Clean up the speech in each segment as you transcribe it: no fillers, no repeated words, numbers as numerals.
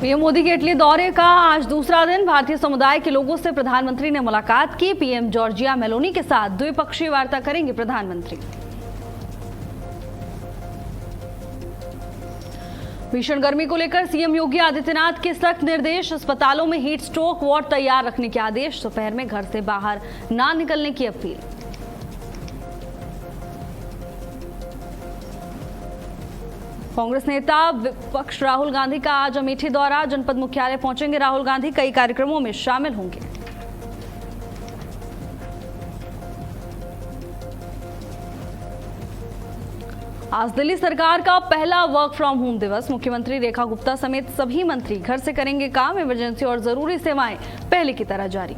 PM Modi के Italy दौरे का आज दूसरा दिन। भारतीय समुदाय के लोगों से प्रधानमंत्री ने मुलाकात की। पीएम जॉर्जिया मेलोनी के साथ द्विपक्षीय वार्ता करेंगे प्रधानमंत्री। भीषण गर्मी को लेकर सीएम योगी आदित्यनाथ के सख्त निर्देश। अस्पतालों में हीट स्ट्रोक वार्ड तैयार रखने के आदेश। दोपहर में घर से बाहर ना निकलने की अपील। कांग्रेस नेता विपक्ष राहुल गांधी का आज अमेठी दौरा। जनपद मुख्यालय पहुंचेंगे राहुल गांधी, कई कार्यक्रमों में शामिल होंगे। आज दिल्ली सरकार का पहला वर्क फ्रॉम होम दिवस। मुख्यमंत्री रेखा गुप्ता समेत सभी मंत्री घर से करेंगे काम। इमरजेंसी और जरूरी सेवाएं पहले की तरह जारी।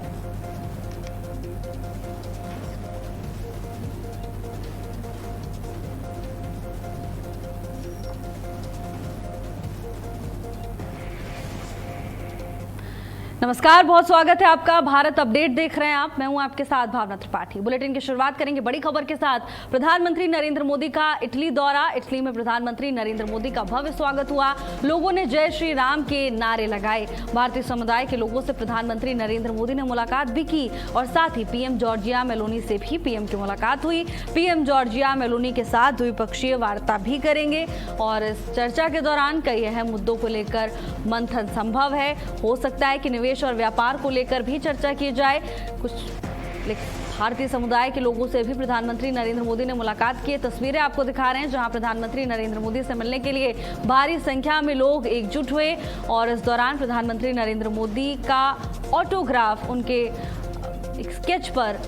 नमस्कार, बहुत स्वागत है आपका। भारत अपडेट देख रहे हैं आप। मैं हूं आपके साथ भावना त्रिपाठी। बुलेटिन की शुरुआत करेंगे बड़ी खबर के साथ। प्रधानमंत्री नरेंद्र मोदी का इटली दौरा। इटली में प्रधानमंत्री नरेंद्र मोदी का भव्य स्वागत हुआ। लोगों ने जय श्री राम के नारे लगाए। भारतीय समुदाय के लोगों से प्रधानमंत्री नरेंद्र मोदी ने मुलाकात भी की और साथ ही पीएम जॉर्जिया मेलोनी से भी पीएम की मुलाकात हुई। पीएम जॉर्जिया मेलोनी के साथ द्विपक्षीय वार्ता भी करेंगे और इस चर्चा के दौरान कई अहम मुद्दों को लेकर मंथन संभव है। हो सकता है कि निवेश और व्यापार को लेकर भी चर्चा की जाए। कुछ भारतीय समुदाय के लोगों से भी प्रधानमंत्री नरेंद्र मोदी ने मुलाकात की। तस्वीरें आपको दिखा रहे हैं जहां प्रधानमंत्री नरेंद्र मोदी से मिलने के लिए भारी संख्या में लोग एकजुट हुए और इस दौरान प्रधानमंत्री नरेंद्र मोदी का ऑटोग्राफ उनके एक स्केच पर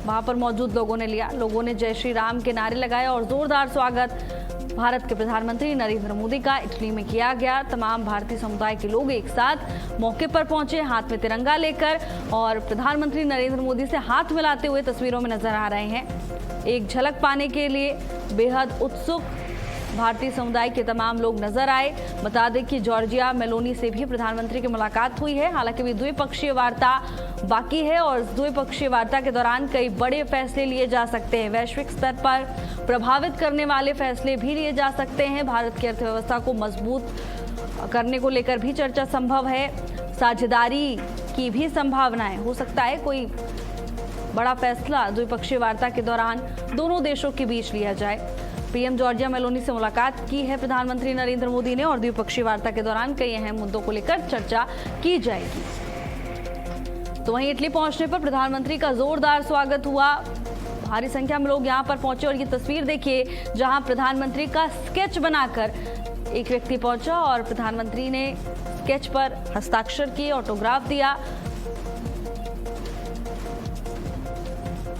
वहां पर मौजूद लोगों ने लिया। लोगों ने जय श्री राम के नारे लगाए और जोरदार स्वागत भारत के प्रधानमंत्री नरेंद्र मोदी का इटली में किया गया। तमाम भारतीय समुदाय के लोग एक साथ मौके पर पहुंचे, हाथ में तिरंगा लेकर और प्रधानमंत्री नरेंद्र मोदी से हाथ मिलाते हुए तस्वीरों में नजर आ रहे हैं। एक झलक पाने के लिए बेहद उत्सुक भारतीय समुदाय के तमाम लोग नजर आए। बता दें कि जॉर्जिया मेलोनी से भी प्रधानमंत्री की मुलाकात हुई है। हालांकि भी द्विपक्षीय वार्ता बाकी है और द्विपक्षीय वार्ता के दौरान कई बड़े फैसले लिए जा सकते हैं। वैश्विक स्तर पर प्रभावित करने वाले फैसले भी लिए जा सकते हैं। भारत की अर्थव्यवस्था को मजबूत करने को लेकर भी चर्चा संभव है। साझेदारी की भी संभावनाएं हो सकता है कोई बड़ा फैसला द्विपक्षीय वार्ता के दौरान दोनों देशों के बीच लिया जाए। पीएम जॉर्जिया मेलोनी से मुलाकात की है प्रधानमंत्री नरेंद्र मोदी ने और द्विपक्षीय वार्ता के दौरान कई अहम मुद्दों को लेकर चर्चा की जाएगी। तो वहीं इटली पहुंचने पर प्रधानमंत्री का जोरदार स्वागत हुआ। भारी संख्या में लोग यहां पर पहुंचे और ये तस्वीर देखिए जहां प्रधानमंत्री का स्केच बनाकर एक व्यक्ति पहुंचा और प्रधानमंत्री ने स्केच पर हस्ताक्षर किए, ऑटोग्राफ दिया।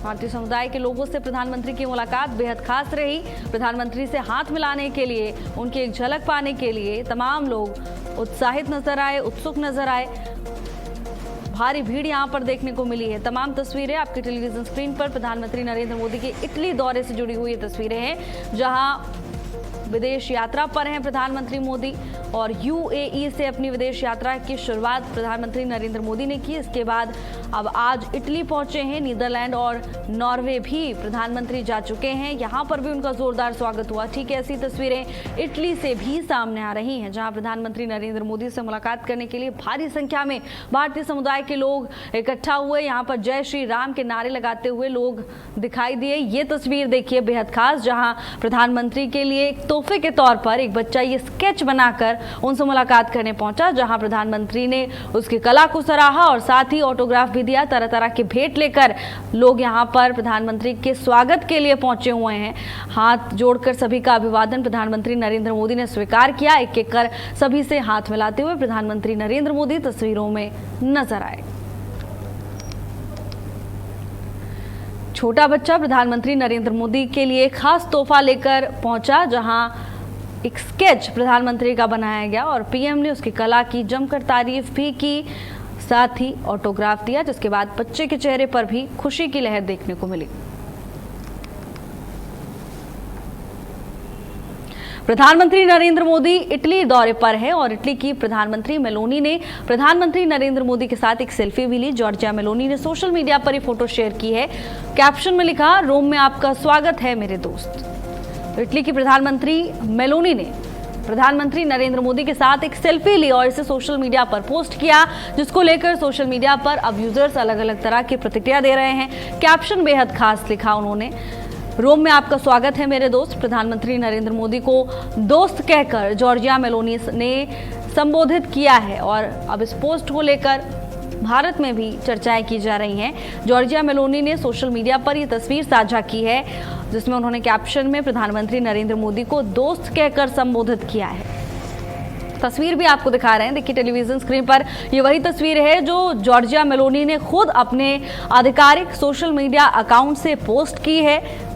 भारतीय समुदाय के लोगों से प्रधानमंत्री की मुलाकात बेहद खास रही। प्रधानमंत्री से हाथ मिलाने के लिए, उनकी एक झलक पाने के लिए तमाम लोग उत्साहित नजर आए, उत्सुक नजर आए। भारी भीड़ यहां पर देखने को मिली है। तमाम तस्वीरें आपके टेलीविजन स्क्रीन पर प्रधानमंत्री नरेंद्र मोदी के इटली दौरे से जुड़ी हुई तस्वीरें हैं जहां विदेश यात्रा पर हैं प्रधानमंत्री मोदी और यूएई से अपनी विदेश यात्रा की शुरुआत प्रधानमंत्री नरेंद्र मोदी ने की। इसके बाद अब आज इटली पहुंचे हैं। नीदरलैंड और नॉर्वे भी प्रधानमंत्री जा चुके हैं। यहां पर भी उनका जोरदार स्वागत हुआ। ठीक ऐसी तस्वीरें इटली से भी सामने आ रही हैं जहां प्रधानमंत्री नरेंद्र मोदी से मुलाकात करने के लिए भारी संख्या में भारतीय समुदाय के लोग इकट्ठा हुए। यहाँ पर जय श्री राम के नारे लगाते हुए लोग दिखाई दिए। ये तस्वीर देखिए बेहद खास, जहां प्रधानमंत्री के लिए तोहफे के तौर पर एक बच्चा ये स्केच बनाकर उनसे मुलाकात करने पहुंचा, जहां प्रधानमंत्री ने उसकी कला को सराहा और साथ ही ऑटोग्राफ भी दिया। तरह तरह के भेंट लेकर लोग यहां पर प्रधानमंत्री के स्वागत के लिए पहुंचे हुए हैं। हाथ जोड़कर सभी का अभिवादन प्रधानमंत्री नरेंद्र मोदी ने स्वीकार किया। एक एक कर सभी से हाथ मिलाते हुए प्रधानमंत्री नरेंद्र मोदी तस्वीरों में नजर आए। छोटा बच्चा प्रधानमंत्री नरेंद्र मोदी के लिए खास तोहफा लेकर पहुंचा, जहां एक स्केच प्रधानमंत्री का बनाया गया और पीएम ने उसकी कला की जमकर तारीफ भी की, साथ ही ऑटोग्राफ दिया, जिसके बाद बच्चे के चेहरे पर भी खुशी की लहर देखने को मिली। प्रधानमंत्री नरेंद्र मोदी इटली दौरे पर है और इटली की प्रधानमंत्री मेलोनी ने प्रधानमंत्री नरेंद्र मोदी के साथ एक सेल्फी भी ली। जॉर्जिया मेलोनी ने सोशल मीडिया पर ये फोटो शेयर की है। कैप्शन में लिखा, रोम में आपका स्वागत है मेरे दोस्त। इटली की प्रधानमंत्री मेलोनी ने प्रधानमंत्री नरेंद्र मोदी के साथ एक सेल्फी ली और इसे सोशल मीडिया पर पोस्ट किया, जिसको लेकर सोशल मीडिया पर अब यूजर्स अलग अलग तरह की प्रतिक्रिया दे रहे हैं। कैप्शन बेहद खास लिखा उन्होंने, रोम में आपका स्वागत है मेरे दोस्त। प्रधानमंत्री नरेंद्र मोदी को दोस्त कहकर जॉर्जिया मेलोनी ने संबोधित किया है और अब इस पोस्ट को लेकर भारत में भी चर्चाएं की जा रही हैं। जॉर्जिया मेलोनी ने सोशल मीडिया पर यह तस्वीर साझा की है, जिसमें उन्होंने कैप्शन में प्रधानमंत्री नरेंद्र मोदी को दोस्त कहकर संबोधित किया है। तस्वीर भी आपको दिखा रहे हैं, देखिए टेलीविजन स्क्रीन पर, ये वही तस्वीर है जो जॉर्जिया मेलोनी ने खुद अपने आधिकारिक सोशल मीडिया अकाउंट से पोस्ट की है।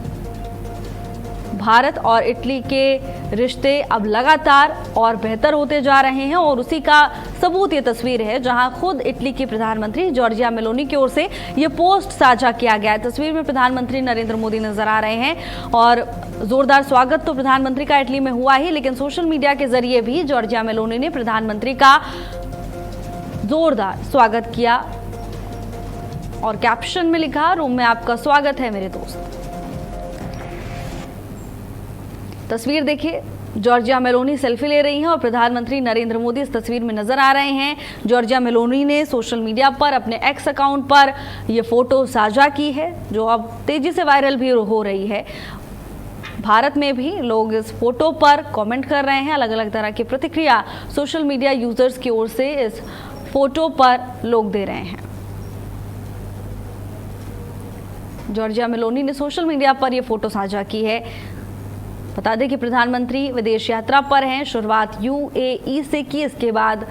भारत और इटली के रिश्ते अब लगातार और बेहतर होते जा रहे हैं और उसी का सबूत ये तस्वीर है, जहां खुद इटली की प्रधानमंत्री जॉर्जिया मेलोनी की ओर से ये पोस्ट साझा किया गया है। तस्वीर में प्रधानमंत्री नरेंद्र मोदी नजर आ रहे हैं और जोरदार स्वागत तो प्रधानमंत्री का इटली में हुआ ही, लेकिन सोशल मीडिया के जरिए भी जॉर्जिया मेलोनी ने प्रधानमंत्री का जोरदार स्वागत किया और कैप्शन में लिखा, रोम में आपका स्वागत है मेरे दोस्त। तस्वीर देखिए, जॉर्जिया मेलोनी सेल्फी ले रही हैं और प्रधानमंत्री नरेंद्र मोदी इस तस्वीर में नजर आ रहे हैं। जॉर्जिया मेलोनी ने सोशल मीडिया पर अपने एक्स अकाउंट पर यह फोटो साझा की है, जो अब तेजी से वायरल भी हो रही है। भारत में भी लोग इस फोटो पर कमेंट कर रहे हैं, अलग अलग तरह की प्रतिक्रिया सोशल मीडिया यूजर्स की ओर से इस फोटो पर लोग दे रहे हैं। जॉर्जिया मेलोनी ने सोशल मीडिया पर यह फोटो साझा की है। बता दें कि प्रधानमंत्री विदेश यात्रा पर हैं, शुरुआत यूएई से की, इसके बाद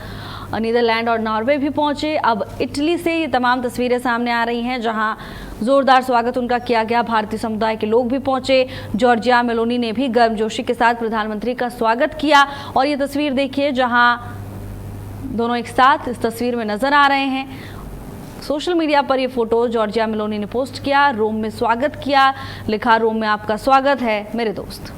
नीदरलैंड और नॉर्वे भी पहुंचे। अब इटली से ये तमाम तस्वीरें सामने आ रही हैं, जहां जोरदार स्वागत उनका किया गया। भारतीय समुदाय के लोग भी पहुंचे। जॉर्जिया मेलोनी ने भी गर्मजोशी के साथ प्रधानमंत्री का स्वागत किया और ये तस्वीर देखिए, जहां दोनों एक साथ इस तस्वीर में नजर आ रहे हैं। सोशल मीडिया पर यह फोटो जॉर्जिया मेलोनी ने पोस्ट किया, रोम में स्वागत किया, लिखा, रोम में आपका स्वागत है मेरे दोस्त।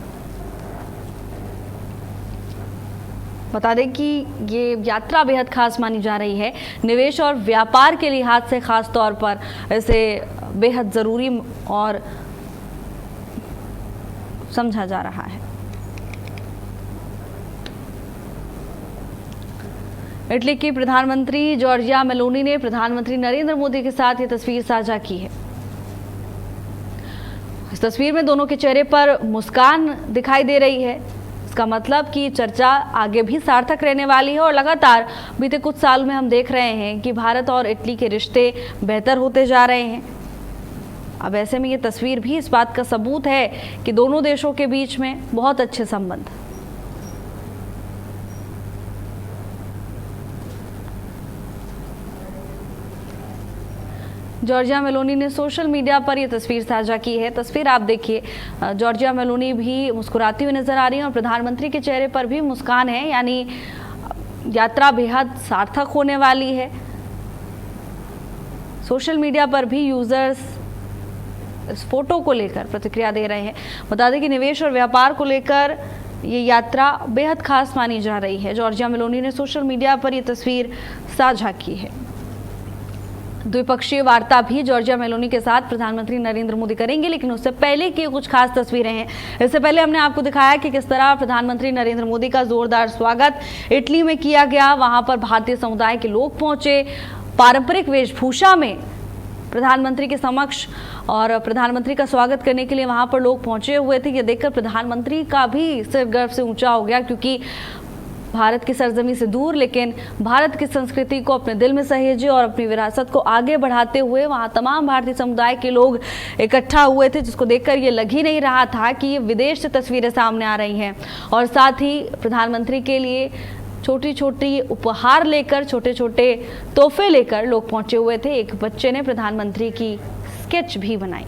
बता दें कि ये यात्रा बेहद खास मानी जा रही है। निवेश और व्यापार के लिहाज से खास तौर पर इसे बेहद ज़रूरी और समझा जा रहा है। इटली की प्रधानमंत्री जॉर्जिया मेलोनी ने प्रधानमंत्री नरेंद्र मोदी के साथ ये तस्वीर साझा की है। इस तस्वीर में दोनों के चेहरे पर मुस्कान दिखाई दे रही है। इसका मतलब कि चर्चा आगे भी सार्थक रहने वाली है और लगातार बीते कुछ साल में हम देख रहे हैं कि भारत और इटली के रिश्ते बेहतर होते जा रहे हैं। अब ऐसे में ये तस्वीर भी इस बात का सबूत है कि दोनों देशों के बीच में बहुत अच्छे संबंध। जॉर्जिया मेलोनी ने सोशल मीडिया पर यह तस्वीर साझा की है। तस्वीर आप देखिए, जॉर्जिया मेलोनी भी मुस्कुराती हुई नजर आ रही है और प्रधानमंत्री के चेहरे पर भी मुस्कान है, यानी यात्रा बेहद सार्थक होने वाली है। सोशल मीडिया पर भी यूजर्स इस फोटो को लेकर प्रतिक्रिया दे रहे हैं। बता दें कि निवेश और व्यापार को लेकर ये यात्रा बेहद खास मानी जा रही है। जॉर्जिया मेलोनी ने सोशल मीडिया पर यह तस्वीर साझा की है। द्विपक्षीय वार्ता भी जॉर्जिया मेलोनी के साथ प्रधानमंत्री नरेंद्र मोदी करेंगे, लेकिन उससे पहले की कुछ खास तस्वीरें हैं। इससे पहले हमने आपको दिखाया कि किस तरह प्रधानमंत्री नरेंद्र मोदी का जोरदार स्वागत इटली में किया गया। वहां पर भारतीय समुदाय के लोग पहुंचे, पारंपरिक वेशभूषा में प्रधानमंत्री के समक्ष और प्रधानमंत्री का स्वागत करने के लिए वहां पर लोग पहुंचे हुए थे। ये देखकर प्रधानमंत्री का भी सिर गर्व से ऊंचा हो गया, क्योंकि भारत की सरजमी से दूर लेकिन भारत की संस्कृति को अपने दिल में सहेजे और अपनी विरासत को आगे बढ़ाते हुए वहां तमाम भारतीय समुदाय के लोग इकट्ठा हुए थे, जिसको देखकर ये लग ही नहीं रहा था कि ये विदेश से तस्वीरें सामने आ रही हैं। और साथ ही प्रधानमंत्री के लिए छोटी छोटी उपहार लेकर, छोटे छोटे तोहफे लेकर लोग पहुंचे हुए थे। एक बच्चे ने प्रधानमंत्री की स्केच भी बनाई।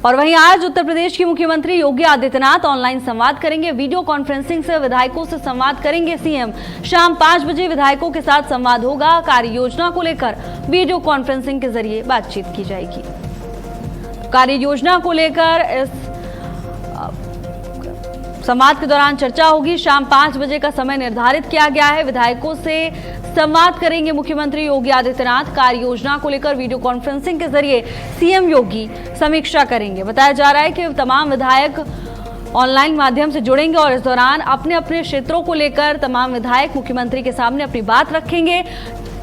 और वहीं आज उत्तर प्रदेश के मुख्यमंत्री योगी आदित्यनाथ ऑनलाइन संवाद करेंगे। वीडियो कॉन्फ्रेंसिंग से विधायकों से संवाद करेंगे सीएम। शाम 5 बजे विधायकों के साथ संवाद होगा। कार्य योजना को लेकर वीडियो कॉन्फ्रेंसिंग के जरिए बातचीत की जाएगी। कार्य योजना को लेकर इस संवाद के दौरान चर्चा होगी। शाम 5 बजे का समय निर्धारित किया गया है। विधायकों से संवाद करेंगे मुख्यमंत्री योगी आदित्यनाथ। कार्य योजना को लेकर वीडियो कॉन्फ्रेंसिंग के जरिए सीएम योगी समीक्षा करेंगे। बताया जा रहा है कि तमाम विधायक ऑनलाइन माध्यम से जुड़ेंगे और इस दौरान अपने अपने क्षेत्रों को लेकर तमाम विधायक मुख्यमंत्री के सामने अपनी बात रखेंगे।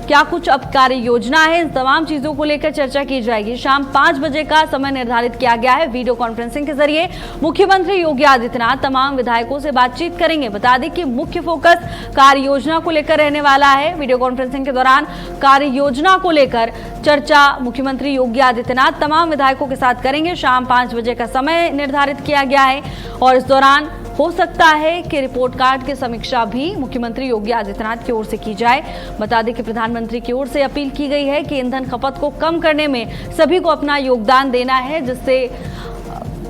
क्या कुछ अब कार्य योजना है, इन तमाम चीजों को लेकर चर्चा की जाएगी। शाम 5 बजे का समय निर्धारित किया गया है। वीडियो कॉन्फ्रेंसिंग के जरिए मुख्यमंत्री योगी आदित्यनाथ तमाम विधायकों से बातचीत करेंगे। बता दें कि मुख्य फोकस कार्य योजना को लेकर रहने वाला है। वीडियो कॉन्फ्रेंसिंग के दौरान कार्य योजना को लेकर चर्चा मुख्यमंत्री योगी आदित्यनाथ तमाम विधायकों के साथ करेंगे। शाम 5 बजे का समय निर्धारित किया गया है और इस दौरान हो सकता है कि रिपोर्ट कार्ड की समीक्षा भी मुख्यमंत्री योगी आदित्यनाथ की ओर से की जाए। बता दें कि प्रधानमंत्री की ओर से अपील की गई है कि ईंधन खपत को कम करने में सभी को अपना योगदान देना है, जिससे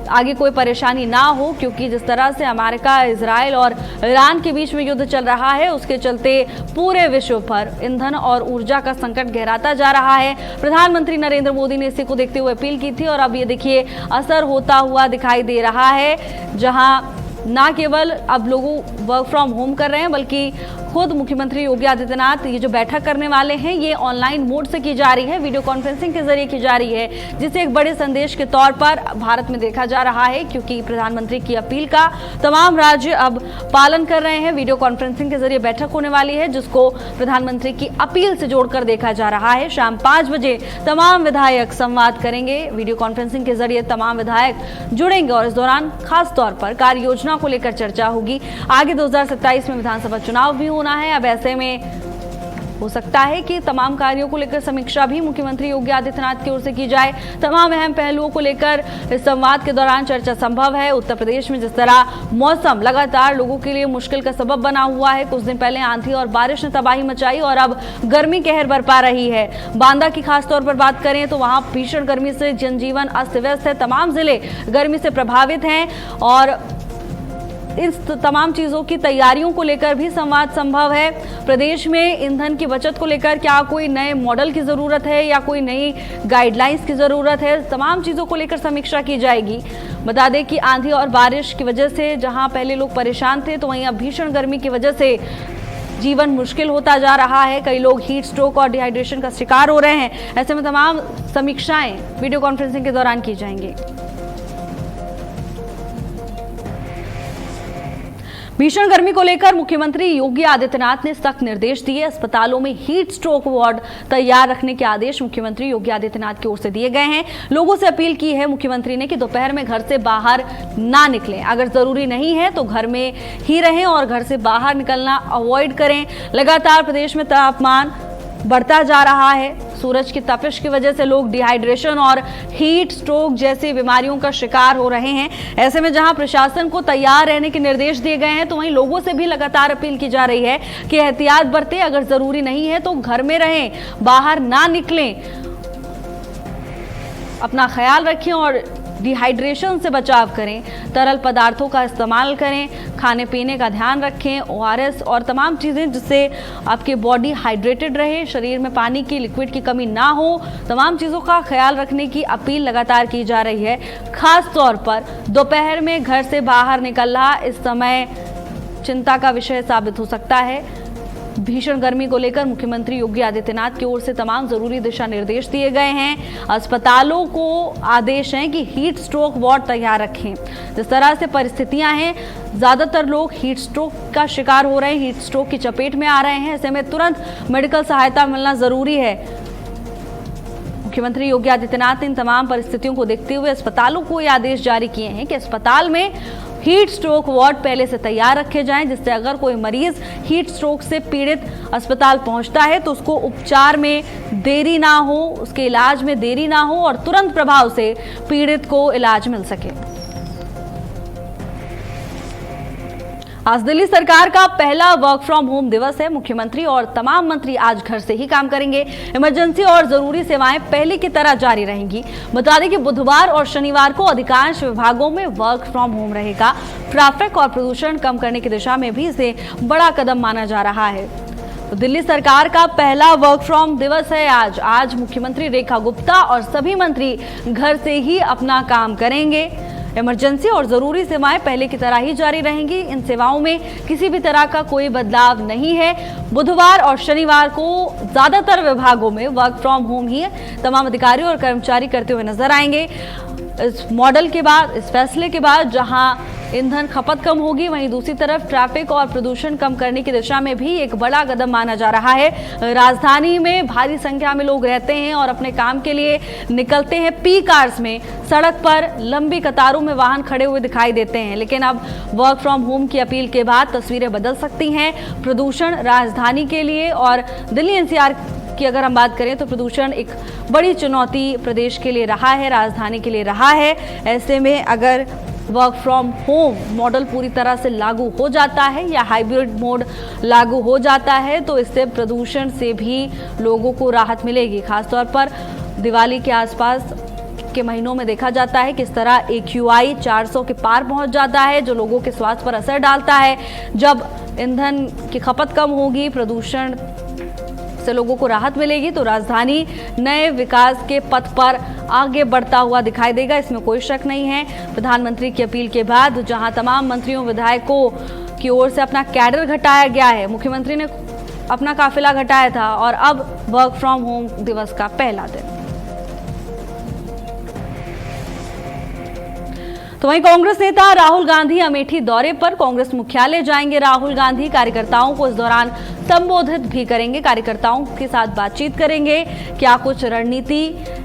आगे कोई परेशानी ना हो, क्योंकि जिस तरह से अमेरिका, इजराइल और ईरान के बीच में युद्ध चल रहा है, उसके चलते पूरे विश्व पर ईंधन और ऊर्जा का संकट गहराता जा रहा है। प्रधानमंत्री नरेंद्र मोदी ने इसी को देखते हुए अपील की थी और अब ये देखिए असर होता हुआ दिखाई दे रहा है, जहां ना केवल अब लोगों वर्क फ्रॉम होम कर रहे हैं, बल्कि खुद मुख्यमंत्री योगी आदित्यनाथ ये जो बैठक करने वाले हैं ये ऑनलाइन मोड से की जा रही है, वीडियो कॉन्फ्रेंसिंग के जरिए की जा रही है, जिसे एक बड़े संदेश के तौर पर भारत में देखा जा रहा है, क्योंकि प्रधानमंत्री की अपील का तमाम राज्य अब पालन कर रहे हैं। वीडियो कॉन्फ्रेंसिंग के जरिए बैठक होने वाली है, जिसको प्रधानमंत्री की अपील से जोड़कर देखा जा रहा है। शाम 5 बजे तमाम विधायक संवाद करेंगे। वीडियो कॉन्फ्रेंसिंग के जरिए तमाम विधायक जुड़ेंगे और इस दौरान खास तौर पर कार्य योजना को लेकर चर्चा होगी। आगे 2027 में विधानसभा चुनाव भी होना है। अब ऐसे में हो सकता है कि तमाम कार्यों को लेकर समीक्षा भी मुख्यमंत्री योगी आदित्यनाथ की ओर से की जाए। तमाम अहम पहलुओं को लेकर इस संवाद के दौरान चर्चा संभव है। उत्तर प्रदेश में जिस तरह मौसम लगातार लोगों के लिए मुश्किल का सबब बना हुआ है, कुछ दिन पहले आंधी और बारिश ने तबाही मचाई और अब गर्मी कहर बरपा रही है। बांदा की खास तौर पर बात करें तो वहां भीषण गर्मी से जनजीवन अस्त व्यस्त है। तमाम जिले गर्मी से प्रभावित हैं और इस तमाम चीजों की तैयारियों को लेकर भी संवाद संभव है। प्रदेश में ईंधन की बचत को लेकर क्या कोई नए मॉडल की जरूरत है या कोई नई गाइडलाइंस की जरूरत है, तमाम चीजों को लेकर समीक्षा की जाएगी। बता दें कि आंधी और बारिश की वजह से जहां पहले लोग परेशान थे, तो वहीं अब भीषण गर्मी की वजह से जीवन मुश्किल होता जा रहा है। कई लोग हीट स्ट्रोक और डिहाइड्रेशन का शिकार हो रहे हैं। ऐसे में तमाम समीक्षाएं वीडियो कॉन्फ्रेंसिंग के दौरान की जाएंगी। भीषण गर्मी को लेकर मुख्यमंत्री योगी आदित्यनाथ ने सख्त निर्देश दिए। अस्पतालों में हीट स्ट्रोक वार्ड तैयार रखने के आदेश मुख्यमंत्री योगी आदित्यनाथ की ओर से दिए गए हैं। लोगों से अपील की है मुख्यमंत्री ने कि दोपहर में घर से बाहर ना निकलें, अगर जरूरी नहीं है तो घर में ही रहें और घर से बाहर निकलना अवॉइड करें। लगातार प्रदेश में तापमान बढ़ता जा रहा है। सूरज की तपिश की वजह से लोग डिहाइड्रेशन और हीट स्ट्रोक जैसी बीमारियों का शिकार हो रहे हैं। ऐसे में जहां प्रशासन को तैयार रहने के निर्देश दिए गए हैं, तो वहीं लोगों से भी लगातार अपील की जा रही है कि एहतियात बरतें, अगर जरूरी नहीं है तो घर में रहें, बाहर ना निकलें, अपना ख्याल रखें और डिहाइड्रेशन से बचाव करें। तरल पदार्थों का इस्तेमाल करें, खाने पीने का ध्यान रखें, ORS और तमाम चीज़ें जिससे आपकी बॉडी हाइड्रेटेड रहे, शरीर में पानी की लिक्विड की कमी ना हो, तमाम चीज़ों का ख्याल रखने की अपील लगातार की जा रही है। खास तौर पर दोपहर में घर से बाहर निकलना इस समय चिंता का विषय साबित हो सकता है। भीषण गर्मी को लेकर मुख्यमंत्री योगी आदित्यनाथ की ओर से तमाम जरूरी दिशा निर्देश दिए गए हैं। अस्पतालों को आदेश है कि हीट स्ट्रोक वार्ड तैयार रखें। जिस तरह से परिस्थितियां हैं, ज्यादातर लोग हीट स्ट्रोक का शिकार हो रहे हैं, हीट स्ट्रोक की चपेट में आ रहे हैं। ऐसे में तुरंत मेडिकल सहायता मिलना जरूरी है। मुख्यमंत्री योगी आदित्यनाथ ने इन तमाम परिस्थितियों को देखते हुए अस्पतालों को ये आदेश जारी किए हैं कि अस्पताल में हीट स्ट्रोक वार्ड पहले से तैयार रखे जाएं, जिससे अगर कोई मरीज हीट स्ट्रोक से पीड़ित अस्पताल पहुंचता है तो उसको उपचार में देरी ना हो, उसके इलाज में देरी ना हो और तुरंत प्रभाव से पीड़ित को इलाज मिल सके। आज दिल्ली सरकार का पहला वर्क फ्रॉम होम दिवस है। मुख्यमंत्री और तमाम मंत्री आज घर से ही काम करेंगे। इमरजेंसी और जरूरी सेवाएं पहले की तरह जारी रहेंगी। बता दें कि बुधवार और शनिवार को अधिकांश विभागों में वर्क फ्रॉम होम रहेगा। ट्रैफिक और प्रदूषण कम करने की दिशा में भी इसे बड़ा कदम माना जा रहा है। तो दिल्ली सरकार का पहला वर्क फ्रॉम दिवस है आज मुख्यमंत्री रेखा गुप्ता और सभी मंत्री घर से ही अपना काम करेंगे। इमरजेंसी और जरूरी सेवाएं पहले की तरह ही जारी रहेंगी। इन सेवाओं में किसी भी तरह का कोई बदलाव नहीं है। बुधवार और शनिवार को ज्यादातर विभागों में वर्क फ्रॉम होम ही तमाम अधिकारी और कर्मचारी करते हुए नजर आएंगे। इस मॉडल के बाद, इस फैसले के बाद जहां ईंधन खपत कम होगी, वहीं दूसरी तरफ ट्रैफिक और प्रदूषण कम करने की दिशा में भी एक बड़ा कदम माना जा रहा है। राजधानी में भारी संख्या में लोग रहते हैं और अपने काम के लिए निकलते हैं। पीक आवर्स में सड़क पर लंबी कतारों में वाहन खड़े हुए दिखाई देते हैं, लेकिन अब वर्क फ्रॉम होम की अपील के बाद तस्वीरें बदल सकती हैं। प्रदूषण राजधानी के लिए और दिल्ली एनसीआर की अगर हम बात करें तो प्रदूषण एक बड़ी चुनौती प्रदेश के लिए रहा है, राजधानी के लिए रहा है। ऐसे में अगर वर्क फ्रॉम होम मॉडल पूरी तरह से लागू हो जाता है या हाइब्रिड मोड लागू हो जाता है तो इससे प्रदूषण से भी लोगों को राहत मिलेगी। खासतौर पर दिवाली के आसपास के महीनों में देखा जाता है किस तरह AQI 400 के पार पहुंच जाता है, जो लोगों के स्वास्थ्य पर असर डालता है। जब ईंधन की खपत कम होगी, प्रदूषण से लोगों को राहत मिलेगी तो राजधानी नए विकास के पथ पर आगे बढ़ता हुआ दिखाई देगा, इसमें कोई शक नहीं है। प्रधानमंत्री की अपील के बाद जहां तमाम मंत्रियों विधायकों की ओर से अपना कैडर घटाया गया है, मुख्यमंत्री ने अपना काफिला घटाया था और अब वर्क फ्रॉम होम दिवस का पहला दिन। तो वहीं कांग्रेस नेता राहुल गांधी अमेठी दौरे पर, कांग्रेस मुख्यालय जाएंगे राहुल गांधी। कार्यकर्ताओं को इस दौरान संबोधित भी करेंगे, कार्यकर्ताओं के साथ बातचीत करेंगे। क्या कुछ रणनीति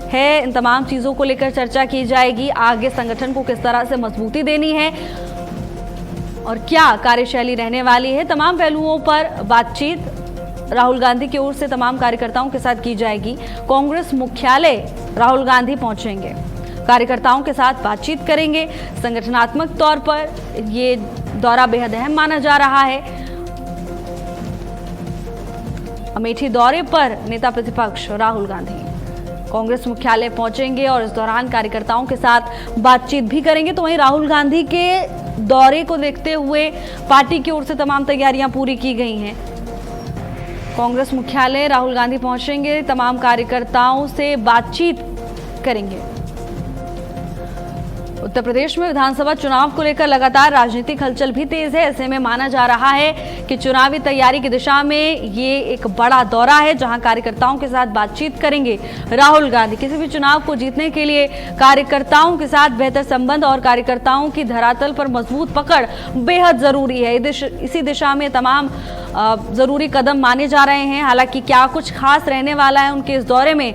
है, इन तमाम चीजों को लेकर चर्चा की जाएगी। आगे संगठन को किस तरह से मजबूती देनी है और क्या कार्यशैली रहने वाली है, तमाम पहलुओं पर बातचीत राहुल गांधी की ओर से तमाम कार्यकर्ताओं के साथ की जाएगी। कांग्रेस मुख्यालय राहुल गांधी पहुंचेंगे, कार्यकर्ताओं के साथ बातचीत करेंगे। संगठनात्मक तौर पर ये दौरा बेहद अहम माना जा रहा है। अमेठी दौरे पर नेता प्रतिपक्ष राहुल गांधी कांग्रेस मुख्यालय पहुंचेंगे और इस दौरान कार्यकर्ताओं के साथ बातचीत भी करेंगे। तो वहीं राहुल गांधी के दौरे को देखते हुए पार्टी की ओर से तमाम तैयारियां पूरी की गई हैं। कांग्रेस मुख्यालय राहुल गांधी पहुंचेंगे, तमाम कार्यकर्ताओं से बातचीत करेंगे। उत्तर प्रदेश में विधानसभा चुनाव को लेकर लगातार राजनीतिक हलचल भी तेज है। ऐसे में माना जा रहा है कि चुनावी तैयारी की दिशा में ये एक बड़ा दौरा है जहां कार्यकर्ताओं के साथ बातचीत करेंगे राहुल गांधी। किसी भी चुनाव को जीतने के लिए कार्यकर्ताओं के साथ बेहतर संबंध और कार्यकर्ताओं की धरातल पर मजबूत पकड़ बेहद जरूरी है। इसी दिशा में तमाम जरूरी कदम माने जा रहे हैं। हालांकि क्या कुछ खास रहने वाला है उनके इस दौरे में,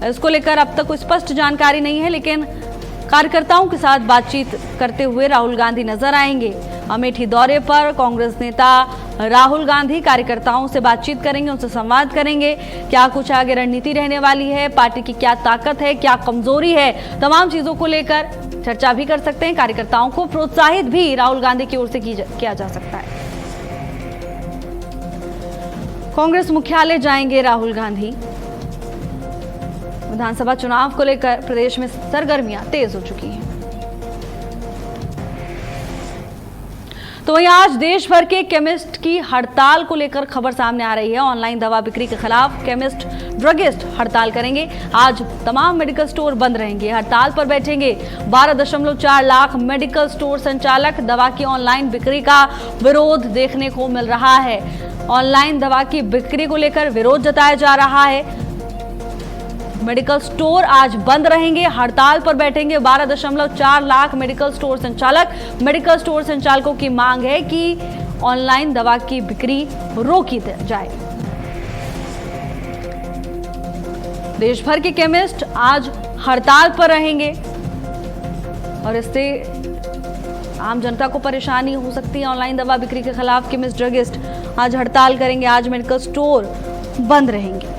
इसको लेकर अब तक कोई स्पष्ट जानकारी नहीं है, लेकिन कार्यकर्ताओं के साथ बातचीत करते हुए राहुल गांधी नजर आएंगे। अमेठी दौरे पर कांग्रेस नेता राहुल गांधी कार्यकर्ताओं से बातचीत करेंगे, उनसे संवाद करेंगे। क्या कुछ आगे रणनीति रहने वाली है, पार्टी की क्या ताकत है, क्या कमजोरी है, तमाम चीजों को लेकर चर्चा भी कर सकते हैं। कार्यकर्ताओं को प्रोत्साहित भी राहुल गांधी की ओर से किया जा सकता है। कांग्रेस मुख्यालय जाएंगे राहुल गांधी। विधानसभा चुनाव को लेकर प्रदेश में सरगर्मियां तेज हो चुकी हैं। तो वहीं आज देश भर के केमिस्ट की हड़ताल को लेकर खबर सामने आ रही है। ऑनलाइन दवा बिक्री के खिलाफ केमिस्ट ड्रगिस्ट हड़ताल करेंगे। आज तमाम मेडिकल स्टोर बंद रहेंगे, हड़ताल पर बैठेंगे 12.4 लाख मेडिकल स्टोर संचालक। दवा की ऑनलाइन बिक्री का विरोध देखने को मिल रहा है। ऑनलाइन दवा की बिक्री को लेकर विरोध जताया जा रहा है। मेडिकल स्टोर आज बंद रहेंगे, हड़ताल पर बैठेंगे 12.4 लाख मेडिकल स्टोर संचालक। मेडिकल स्टोर संचालकों की मांग है कि ऑनलाइन दवा की बिक्री रोकी जाए। देश भर के केमिस्ट आज हड़ताल पर रहेंगे और इससे आम जनता को परेशानी हो सकती है। ऑनलाइन दवा बिक्री के खिलाफ केमिस्ट ड्रगिस्ट आज हड़ताल करेंगे। आज मेडिकल स्टोर बंद रहेंगे।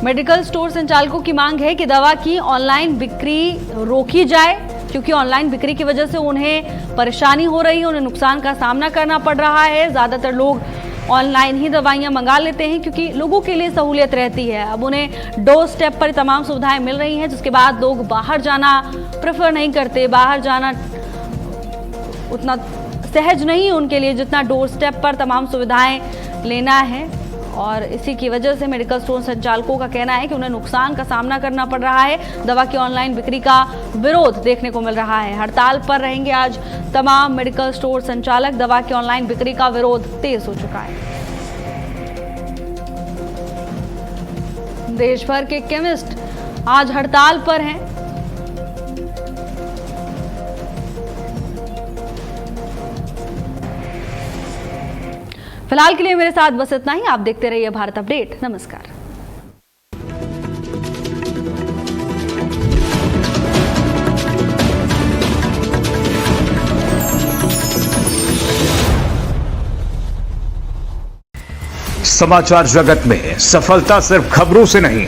मेडिकल स्टोर संचालकों की मांग है कि दवा की ऑनलाइन बिक्री रोकी जाए, क्योंकि ऑनलाइन बिक्री की वजह से उन्हें परेशानी हो रही है, उन्हें नुकसान का सामना करना पड़ रहा है। ज़्यादातर लोग ऑनलाइन ही दवाइयां मंगा लेते हैं क्योंकि लोगों के लिए सहूलियत रहती है। अब उन्हें डोर स्टेप पर तमाम सुविधाएं मिल रही हैं, जिसके बाद लोग बाहर जाना प्रेफर नहीं करते। बाहर जाना उतना सहज नहीं उनके लिए जितना डोर स्टेप पर तमाम सुविधाएं लेना है। और इसी की वजह से मेडिकल स्टोर संचालकों का कहना है कि उन्हें नुकसान का सामना करना पड़ रहा है। दवा की ऑनलाइन बिक्री का विरोध देखने को मिल रहा है। हड़ताल पर रहेंगे आज तमाम मेडिकल स्टोर संचालक। दवा की ऑनलाइन बिक्री का विरोध तेज हो चुका है। देश भर के केमिस्ट आज हड़ताल पर हैं। फिलहाल के लिए मेरे साथ बस इतना ही। आप देखते रहिए भारत अपडेट। नमस्कार। समाचार जगत में सफलता सिर्फ खबरों से नहीं